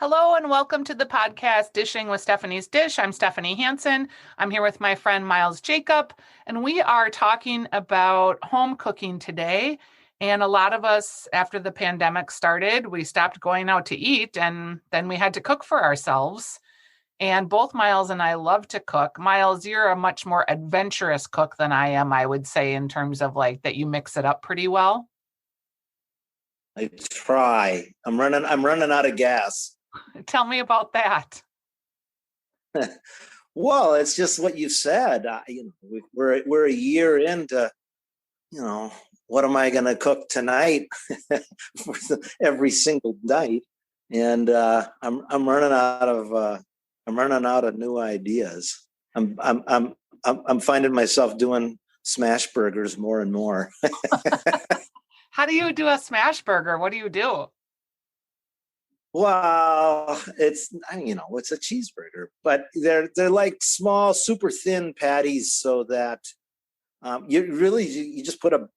Hello and welcome to the podcast Dishing with Stephanie's Dish. I'm Stephanie Hansen. I'm here with my friend Myles Jacob, and we are talking about home cooking today. And a lot of us, after the pandemic started, we stopped going out to eat and then we had to cook for ourselves. And both Myles and I love to cook. Myles, you're a much more adventurous cook than I am, I would say, in terms of like that you mix it up pretty well. I try. I'm running out of gas. Tell me about that. Well, it's just what you said. We're a year into, what am I going to cook tonight every single night, and I'm running out of new ideas. I'm finding myself doing smash burgers more and more. How do you do a smash burger? What do you do? Well, it's a cheeseburger, but they're like small, super thin patties, so that you just put a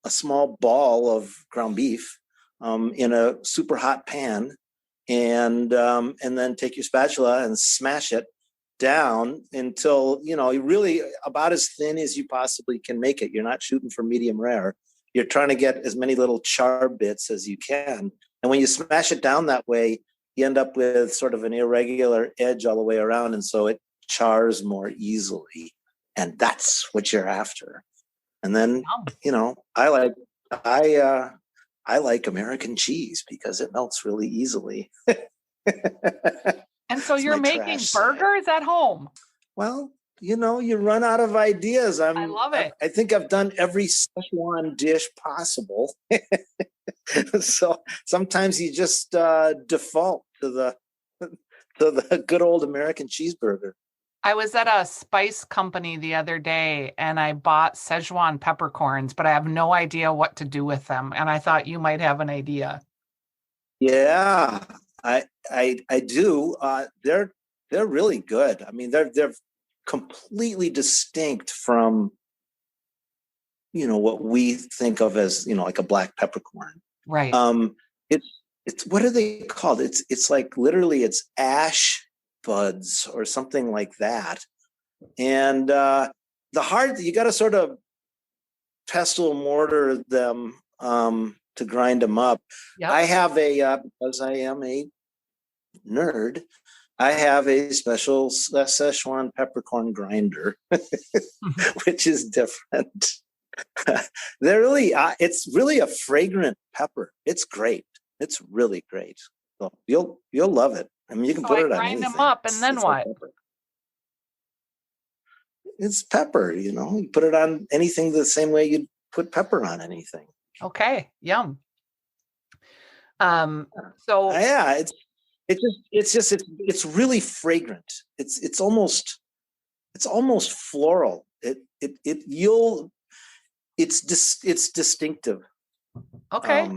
small ball of ground beef in a super hot pan, and then take your spatula and smash it down until you really about as thin as you possibly can make it. You're not shooting for medium rare. You're trying to get as many little char bits as you can. And when you smash it down that way, you end up with sort of an irregular edge all the way around. And so it chars more easily. And that's what you're after. And then, I like American cheese because it melts really easily. And so you're making burgers at home. Well, you run out of ideas. I love it. I think I've done every Szechuan dish possible. So sometimes you just default to the good old American cheeseburger. I was at a spice company the other day and I bought Szechuan peppercorns, but I have no idea what to do with them. And I thought you might have an idea. Yeah, I do. They're really good. I mean, they're completely distinct from what we think of as like a black peppercorn. Right. It's what are they called? It's like literally it's ash buds or something like that. And you got to sort of pestle mortar them to grind them up. Yep. I have because I am a nerd, I have a special Szechuan peppercorn grinder, which is different. It's really a fragrant pepper. It's great. It's really great. So you'll love it. I mean, you can put it on anything. Grind them up, and then what? It's pepper. You put it on anything the same way you'd put pepper on anything. Okay, yum. Yeah, it's really fragrant. It's almost floral. It's distinctive. Okay.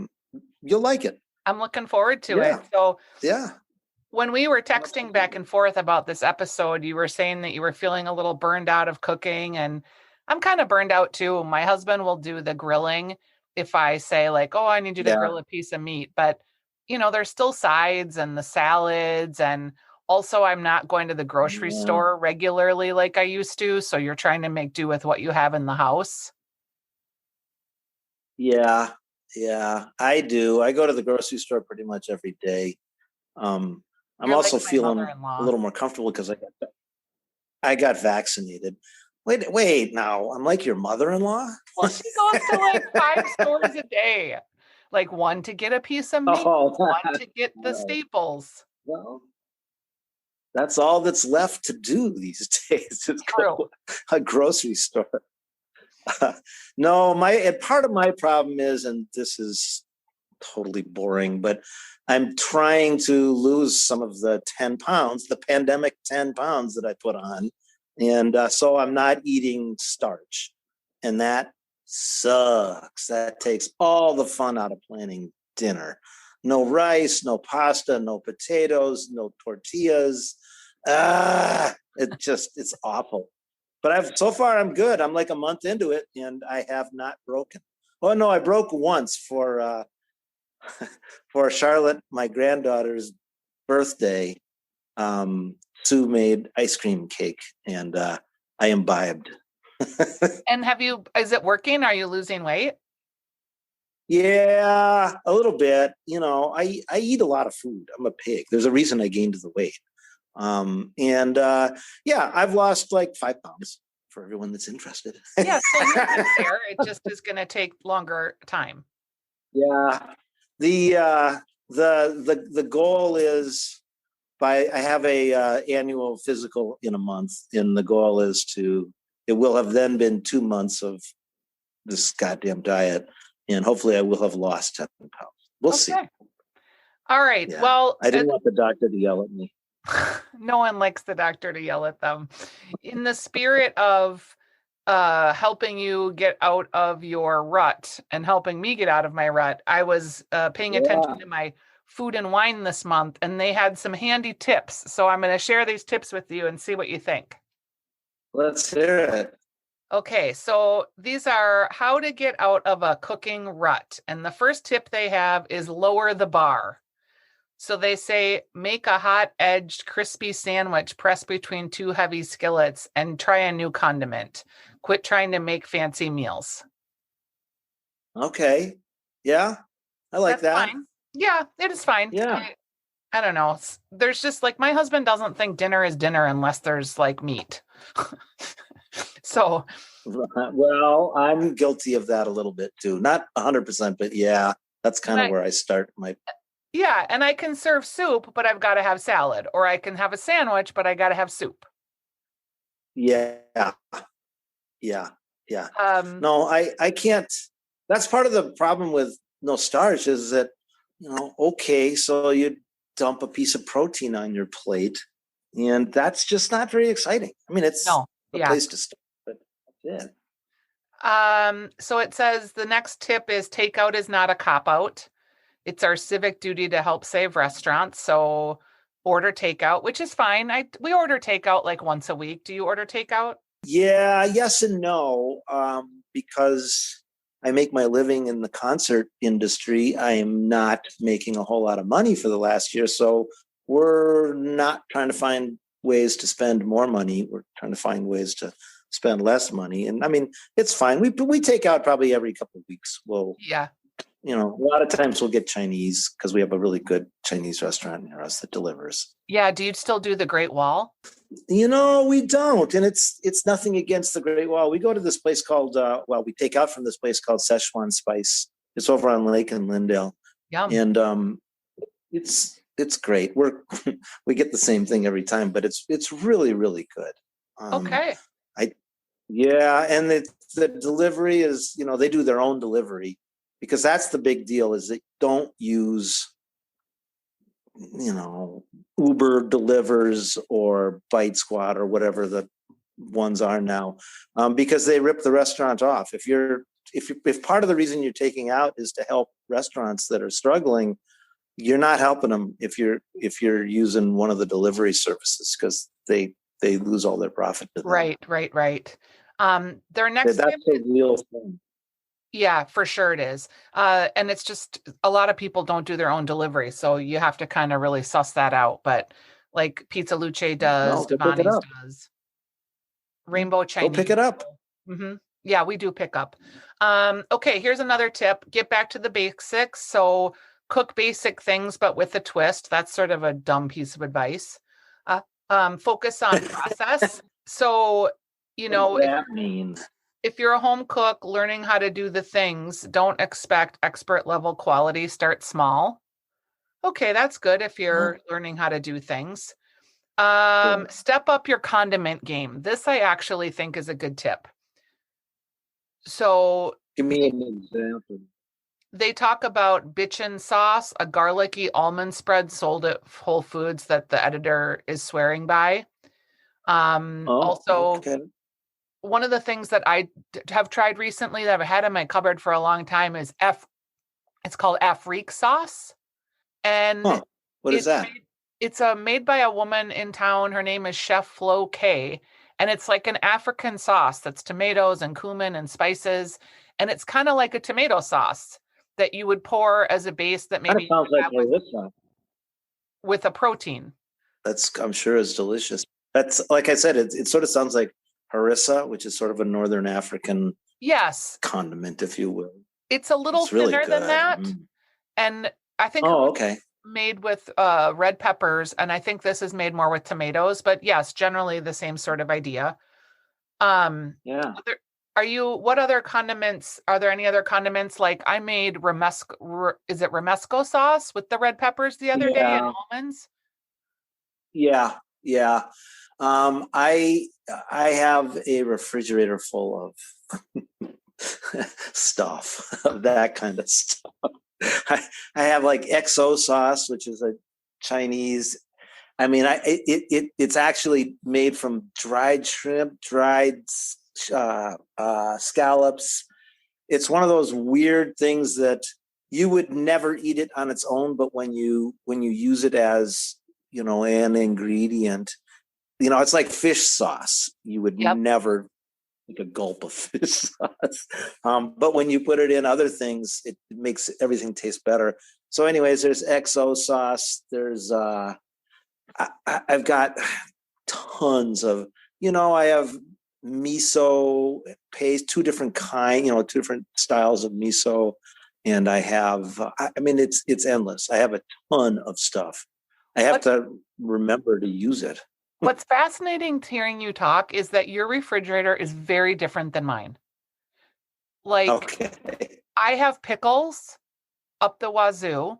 You'll like it. I'm looking forward to it. So yeah. When we were texting back and forth about this episode, you were saying that you were feeling a little burned out of cooking, and I'm kind of burned out too. My husband will do the grilling if I say like, oh, I need you to grill a piece of meat, but there's still sides and the salads, and also I'm not going to the grocery store regularly like I used to. So you're trying to make do with what you have in the house. Yeah, I do. I go to the grocery store pretty much every day. I'm also feeling a little more comfortable because I got vaccinated. Wait, now I'm like your mother-in-law? Well, she goes to like 5 stores a day. Like one to get a piece of meat, one to get the staples. Well, that's all that's left to do these days is go to a grocery store. No, part of my problem is, and this is totally boring, but I'm trying to lose some of the 10 pounds, the pandemic 10 pounds that I put on. And so I'm not eating starch. And that sucks. That takes all the fun out of planning dinner. No rice, no pasta, no potatoes, no tortillas. It's awful. But so far I'm good. I'm like a month into it and I have not broken. Oh no, I broke once for Charlotte, my granddaughter's birthday, Sue made ice cream cake, and I imbibed. And is it working? Are you losing weight? Yeah, a little bit. I eat a lot of food. I'm a pig. There's a reason I gained the weight. And yeah, I've lost like 5 pounds for everyone that's interested. Yeah, so you're good there. It just is going to take longer time. Yeah. The goal is I have a annual physical in a month, and the goal is it will have then been 2 months of this goddamn diet, and hopefully I will have lost 10 pounds. We'll see. All right. Yeah. Well, I didn't want the doctor to yell at me. No one likes the doctor to yell at them. In the spirit of helping you get out of your rut and helping me get out of my rut, I was paying attention to my food and wine this month, and they had some handy tips. So I'm going to share these tips with you and see what you think. Let's hear it. Okay, so these are how to get out of a cooking rut. And the first tip they have is lower the bar. So they say, make a hot edged crispy sandwich pressed between two heavy skillets and try a new condiment. Quit trying to make fancy meals. Okay. Yeah. I like that. Fine. Yeah, it is fine. Yeah. I don't know. There's just like my husband doesn't think dinner is dinner unless there's like meat. So, well, I'm guilty of that a little bit too. Not 100%, but yeah, that's kind of where I start my. Yeah, and I can serve soup, but I've got to have salad, or I can have a sandwich, but I got to have soup. Yeah. Yeah. Yeah. No, I can't. That's part of the problem with no starch is that, okay, so you dump a piece of protein on your plate, and that's just not very exciting. I mean, it's a place to start, but that's it. So it says the next tip is takeout is not a cop-out. It's our civic duty to help save restaurants. So order takeout, which is fine. We order takeout like once a week. Do you order takeout? Yeah, yes and no. Because I make my living in the concert industry, I am not making a whole lot of money for the last year. So we're not trying to find ways to spend more money. We're trying to find ways to spend less money. And I mean, it's fine. We take out probably every couple of weeks. A lot of times we'll get Chinese because we have a really good Chinese restaurant near us that delivers. Yeah. Do you still do the Great Wall? We don't. And it's nothing against the Great Wall. We go to this place called, we take out from this place called Szechuan Spice. It's over on Lake and Lindale. Yum. And it's great. We get the same thing every time, but it's really, really good. Okay. And the delivery is, they do their own delivery. Because that's the big deal is they don't use, Uber delivers or Bite Squad or whatever the ones are now, because they rip the restaurant off. If part of the reason you're taking out is to help restaurants that are struggling, you're not helping them if you're using one of the delivery services because they lose all their profit to them. Right. Their next that's a real thing. Yeah, for sure it is. And it's just a lot of people don't do their own delivery. So you have to kind of really suss that out. But like Pizza Luce does, Devani's does, Rainbow Chinese. Go pick it up. Mm-hmm. Yeah, we do pick up. Okay, here's another tip. Get back to the basics. So cook basic things, but with a twist. That's sort of a dumb piece of advice. Focus on process. So, what does that mean? If you're a home cook learning how to do the things, don't expect expert level quality. Start small. Okay, that's good if you're learning how to do things. Step up your condiment game. This I actually think is a good tip. So give me an example. They talk about bitchin' sauce, a garlicky almond spread sold at Whole Foods that the editor is swearing by. One of the things that I have tried recently that I've had in my cupboard for a long time is it's called Afrique sauce. And what is that? It's made by a woman in town. Her name is Chef Flo K. And it's like an African sauce that's tomatoes and cumin and spices. And it's kind of like a tomato sauce that you would pour as a base that maybe. That sounds like harissa. with a protein. I'm sure is delicious. That's like I said, it sort of sounds like harissa, which is sort of a Northern African Yes, condiment, if you will. it's a little It's really thinner than good. that. And I think Oh, okay. made with red peppers, and I think this is made more with tomatoes, but yes, generally the same sort of idea. Yeah. What other condiments, are there any other condiments? Like I made is it romesco sauce with the red peppers the other day and Yeah. almonds? Yeah. Yeah. I have a refrigerator full of stuff of that kind of stuff. I have like XO sauce, which is a Chinese. I mean, it's actually made from dried shrimp, dried scallops. It's one of those weird things that you would never eat it on its own, but when you use it as an ingredient, it's like fish sauce. You would Yep. never take a gulp of fish sauce, but when you put it in other things, it makes everything taste better. So, anyways, there's XO sauce. There's I've got tons of, I have miso paste, two different two different styles of miso. And I have, I mean, it's endless. I have a ton of stuff. I have to remember to use it. What's fascinating to hearing you talk is that your refrigerator is very different than mine. Like, Okay. I have pickles up the wazoo.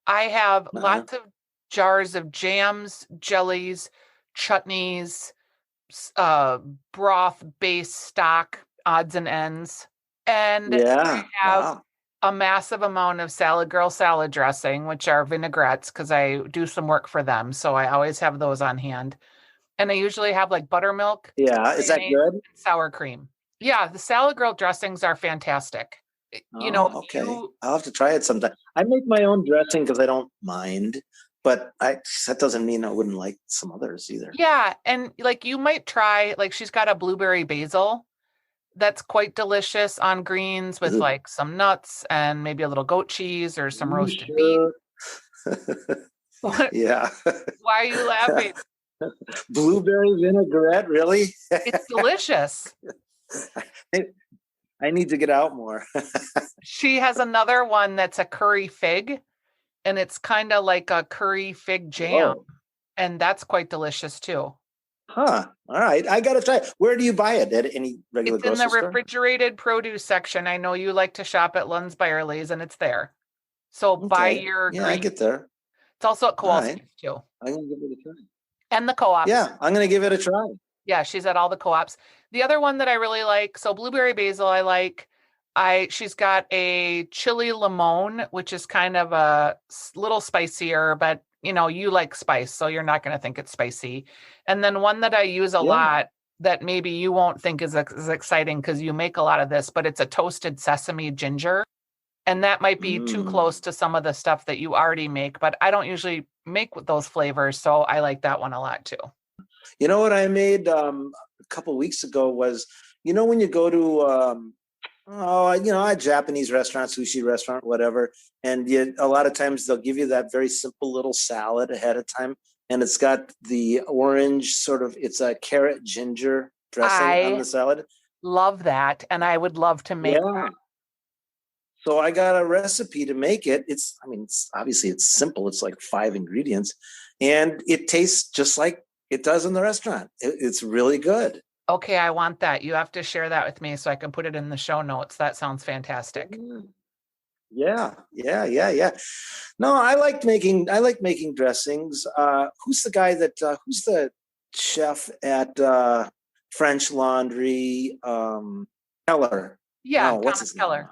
I have lots of jars of jams, jellies, chutneys, broth-based stock, odds and ends. And Yeah. I have Wow. a massive amount of Salad Girl salad dressing, which are vinaigrettes because I do some work for them. So I always have those on hand. And I usually have like buttermilk, Yeah. Is that mayonnaise, good? and sour cream. Yeah, the Salad Girl dressings are fantastic. Oh, okay. I'll have to try it sometime. I make my own dressing because I don't mind, but that doesn't mean I wouldn't like some others either. Yeah, and like you might try, like she's got a blueberry basil that's quite delicious on greens with Ugh. like some nuts and maybe a little goat cheese or some You roasted beef. sure? Yeah. Why are you laughing? Blueberry vinaigrette, really? It's delicious. I need to get out more. She has another one that's a curry fig, and it's kind of like a curry fig jam, Oh, and that's quite delicious too. huh. All right. I got to try it. Where do you buy it? At any regular It's in the grocery store? refrigerated produce section. I know you like to shop at Lund's Byerly's, and it's there. So buy Okay. your Yeah, I green. get there. It's also at All right. Kowalski's too, I'm going to give it a try. and the co-ops. Yeah, I'm going to give it a try. Yeah, she's at all the co-ops. The other one that I really like, so blueberry basil, I like. She's got a chili limon, which is kind of a little spicier, but you like spice, so you're not going to think it's spicy. And then one that I use a Yeah. lot that maybe you won't think is as exciting because you make a lot of this, but it's a toasted sesame ginger. And that might be too close to some of the stuff that you already make, but I don't usually make with those flavors, so I like that one a lot too. You know what I made a couple weeks ago was, when you go to a Japanese restaurant, sushi restaurant, whatever, and a lot of times they'll give you that very simple little salad ahead of time, and it's got the orange it's a carrot ginger dressing on the salad. Love that, and I would love to make that. So I got a recipe to make it. Obviously it's simple. It's like 5 ingredients, and it tastes just like it does in the restaurant. It's really good. Okay, I want that. You have to share that with me so I can put it in the show notes. That sounds fantastic. Yeah. No, I like making dressings. Who's the chef at French Laundry? Keller. Yeah, No, what's Thomas his Keller. name?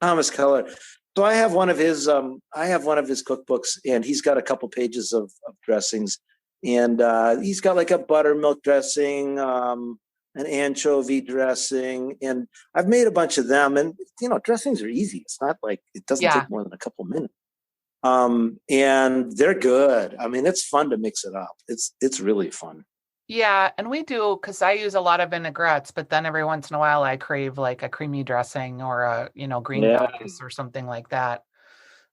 Thomas Keller. So I have one of his cookbooks, and he's got a couple pages of dressings, and he's got like a buttermilk dressing, an anchovy dressing, and I've made a bunch of them. And dressings are easy. It's not like it doesn't take more than a couple minutes. And they're good. I mean, it's fun to mix it up. It's really fun. Yeah, and we do because I use a lot of vinaigrettes, but then every once in a while I crave like a creamy dressing or a green base or something like that.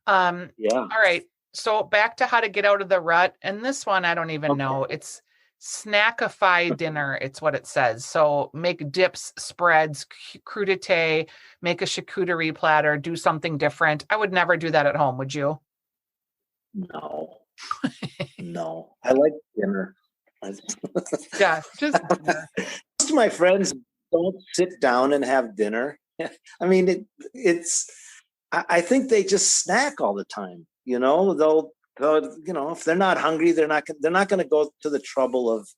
All right. So back to how to get out of the rut. And this one, I don't even Okay. know. It's snackify dinner. It's what it says. So make dips, spreads, crudité, make a charcuterie platter, do something different. I would never do that at home. Would you? No, no. I like dinner. Most Yeah, just dinner. of my friends don't sit down and have dinner. I mean, it's. I think they just snack all the time. They'll, if they're not hungry, they're not going to go to the trouble of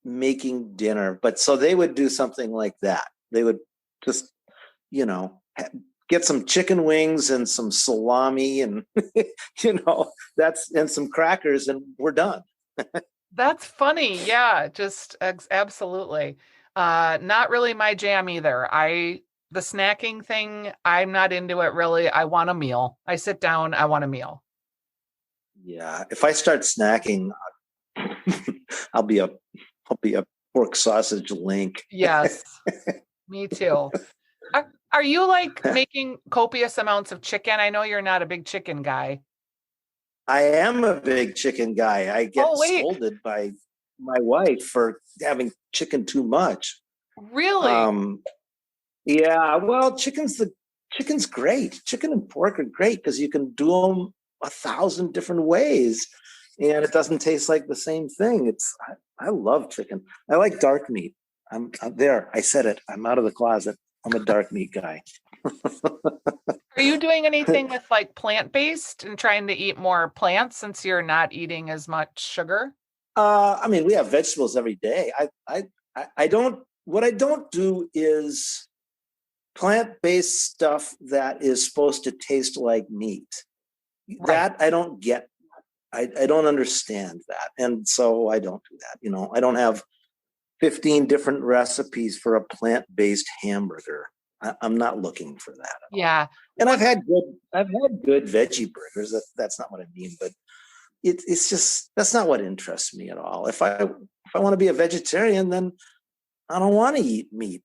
making dinner. But so they would do something like that. They would just, you know, get some chicken wings and some salami and and some crackers, and we're done. That's funny. Yeah, just absolutely. Not really my jam either. The snacking thing, I'm not into it really. I want a meal. I sit down, I want a meal. Yeah, if I start snacking, I'll be a I'll be a pork sausage link. Yes, me too. Are you like making copious amounts of chicken? I know you're not a big chicken guy. I am a big chicken guy. I get Oh, wait, scolded by my wife for having chicken too much. really? Um, yeah, well, chicken's great. Chicken and pork are great because you can do them 1,000 different ways, and it doesn't taste like the same thing. I love chicken. I like dark meat. I'm there. I said it. I'm out of the closet. I'm a dark meat guy. Are you doing anything with like plant-based and trying to eat more plants since you're not eating as much sugar? I mean, we have vegetables every day. I don't. What I don't do is plant-based stuff that is supposed to taste like meat. Right. That I don't get. I don't understand that, and so I don't do that. I don't have 15 different recipes for a plant-based hamburger. I'm not looking for that at all. Yeah. And What I've had good veggie burgers. That's not what I mean, but it's just that's not what interests me at all. If I want to be a vegetarian, then I don't want to eat meat.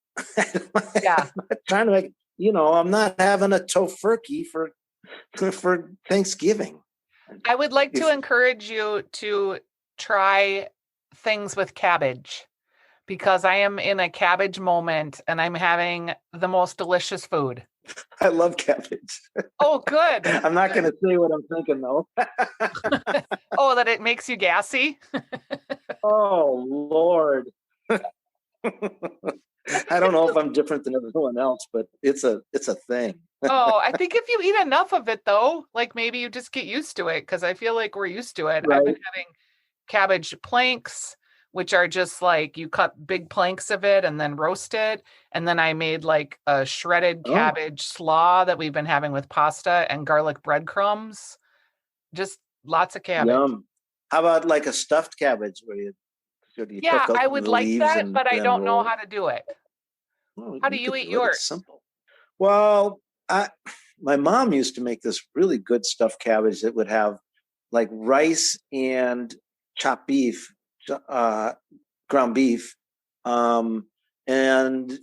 yeah. I'm not trying to make, I'm not having a tofurkey for Thanksgiving. I would like to If encourage you to try things with cabbage because I am in a cabbage moment and I'm having the most delicious food. I love cabbage. Oh, good. I'm not going to say what I'm thinking though. Oh, that it makes you gassy? Oh Lord. I don't know if I'm different than everyone else, but it's a thing. Oh, I think if you eat enough of it though, like maybe you just get used to it because I feel like we're used to it. I've been Right. having cabbage planks, which are just like you cut big planks of it and then roast it. And then I made like a shredded Oh, cabbage slaw that we've been having with pasta and garlic breadcrumbs. Just lots of cabbage. yum. How about like a stuffed cabbage where you Yeah, cook up I would the like leaves that, and but I then don't know roll? how to do it. Well, How do you you could eat do it. It's yours? simple. Well, my mom used to make this really good stuffed cabbage that would have like rice and chopped beef, uh, ground beef, um, and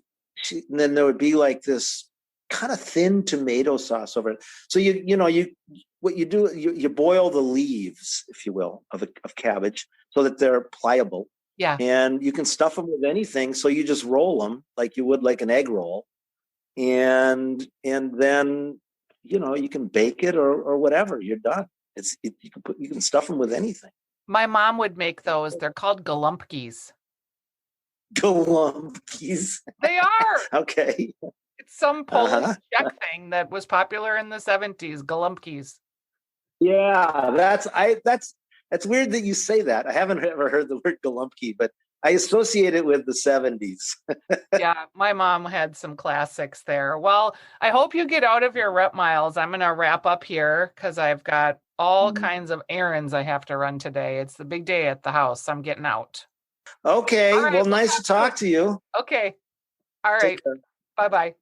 then there would be like this kind of thin tomato sauce over it. So you what you do you boil the leaves, if you will, of cabbage so that they're pliable, Yeah. and you can stuff them with anything. So you just roll them like you would like an egg roll, and then you can bake it or whatever. You're done. You can stuff them with anything. My mom would make those. They're called galumpkies. Galumpies. They are. Okay. It's some Polish Uh-huh. Czech thing that was popular in the 70s, galumpkies. Yeah, that's weird that you say that. I haven't ever heard the word Galumpki, but I associate it with the 70s. Yeah, my mom had some classics there. Well, I hope you get out of your rep miles. I'm going to wrap up here because I've got all kinds of errands I have to run today. It's the big day at the house. I'm getting out. All Okay, right, well, we'll nice talk to talk soon. to you. Okay. All Take right. care. Bye-bye.